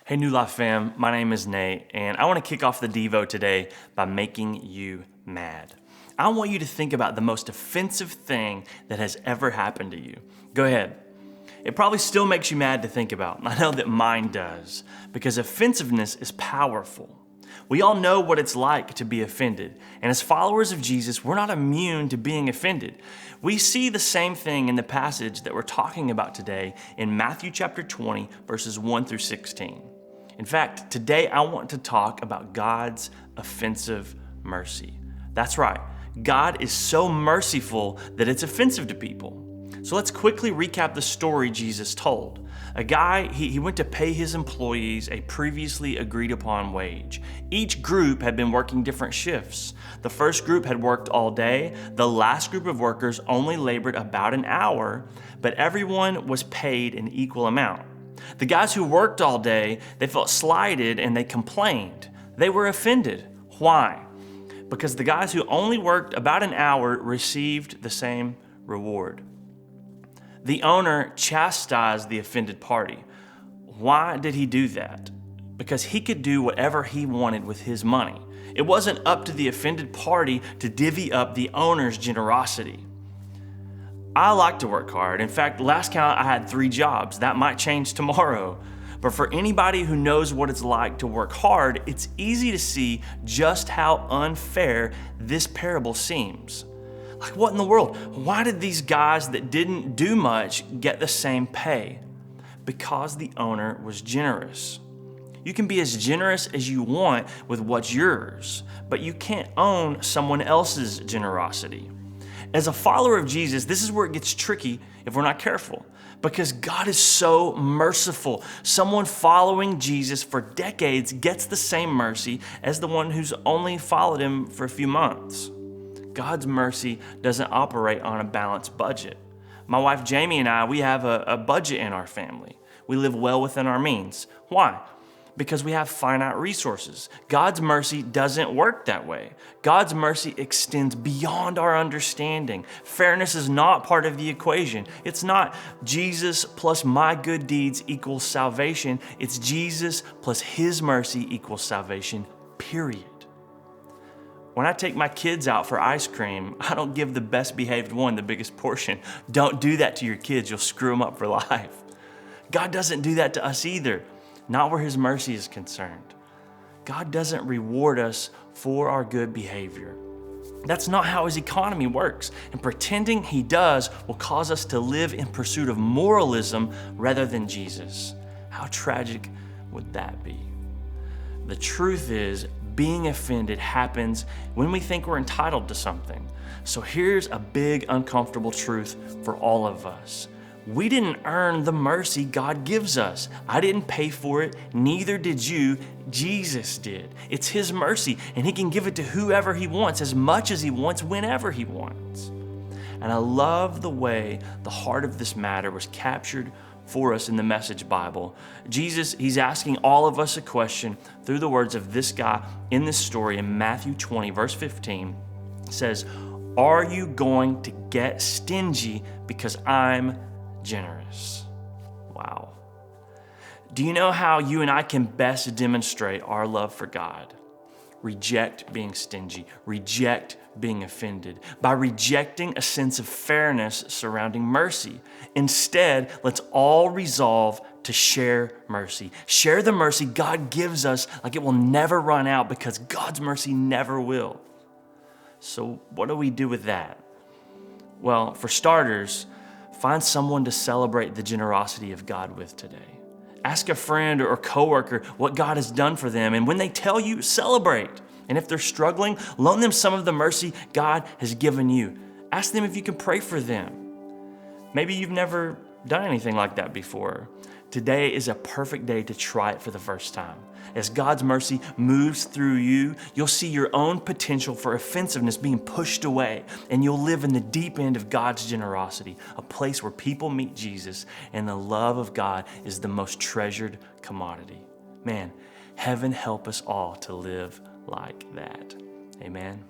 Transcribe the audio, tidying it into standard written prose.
Hey, New Life fam, my name is Nate, and I want to kick off the Devo today by making you mad. I want you to think about the most offensive thing that has ever happened to you. Go ahead. It probably still makes you mad to think about. I know that mine does, because offensiveness is powerful. We all know what it's like to be offended, and as followers of Jesus, we're not immune to being offended. We see the same thing in the passage that we're talking about today in Matthew chapter 20, verses 1 through 16. In fact, today I want to talk about God's offensive mercy. That's right, God is so merciful that it's offensive to people. So let's quickly recap the story Jesus told. A guy, he went to pay his employees a previously agreed upon wage. Each group had been working different shifts. The first group had worked all day. The last group of workers only labored about an hour, but everyone was paid an equal amount. The guys who worked all day, they felt slighted and they complained. They were offended. Why? Because the guys who only worked about an hour received the same reward. The owner chastised the offended party. Why did he do that? Because he could do whatever he wanted with his money. It wasn't up to the offended party to divvy up the owner's generosity. I like to work hard. In fact, last count I had 3 jobs. That might change tomorrow. But for anybody who knows what it's like to work hard, it's easy to see just how unfair this parable seems. Like, what in the world? Why did these guys that didn't do much get the same pay? Because the owner was generous. You can be as generous as you want with what's yours, but you can't own someone else's generosity. As a follower of Jesus, this is where it gets tricky if we're not careful, because God is so merciful. Someone following Jesus for decades gets the same mercy as the one who's only followed him for a few months. God's mercy doesn't operate on a balanced budget. My wife Jamie and I, we have a budget in our family. We live well within our means. Why? Because we have finite resources. God's mercy doesn't work that way. God's mercy extends beyond our understanding. Fairness is not part of the equation. It's not Jesus plus my good deeds equals salvation. It's Jesus plus his mercy equals salvation, period. When I take my kids out for ice cream, I don't give the best behaved one the biggest portion. Don't do that to your kids. You'll screw them up for life. God doesn't do that to us either. Not where his mercy is concerned. God doesn't reward us for our good behavior. That's not how his economy works. And pretending he does will cause us to live in pursuit of moralism rather than Jesus. How tragic would that be? The truth is, being offended happens when we think we're entitled to something. So here's a big, uncomfortable truth for all of us. We didn't earn the mercy God gives us. I didn't pay for it, neither did you. Jesus did. It's his mercy, and he can give it to whoever he wants, as much as he wants, whenever he wants. And I love the way the heart of this matter was captured for us in the Message Bible. Jesus, he's asking all of us a question through the words of this guy in this story in Matthew 20, verse 15. It says, "Are you going to get stingy because I'm generous?" Wow. Do you know how you and I can best demonstrate our love for God? Reject being stingy, reject being offended, by rejecting a sense of fairness surrounding mercy. Instead, let's all resolve to share mercy. Share the mercy God gives us like it will never run out, because God's mercy never will. So what do we do with that? Well, for starters, find someone to celebrate the generosity of God with today. Ask a friend or coworker what God has done for them, and when they tell you, celebrate. And if they're struggling, loan them some of the mercy God has given you. Ask them if you can pray for them. Maybe you've never done anything like that before. Today is a perfect day to try it for the first time. As God's mercy moves through you, you'll see your own potential for offensiveness being pushed away, and you'll live in the deep end of God's generosity, a place where people meet Jesus, and the love of God is the most treasured commodity. Man, heaven help us all to live like that. Amen.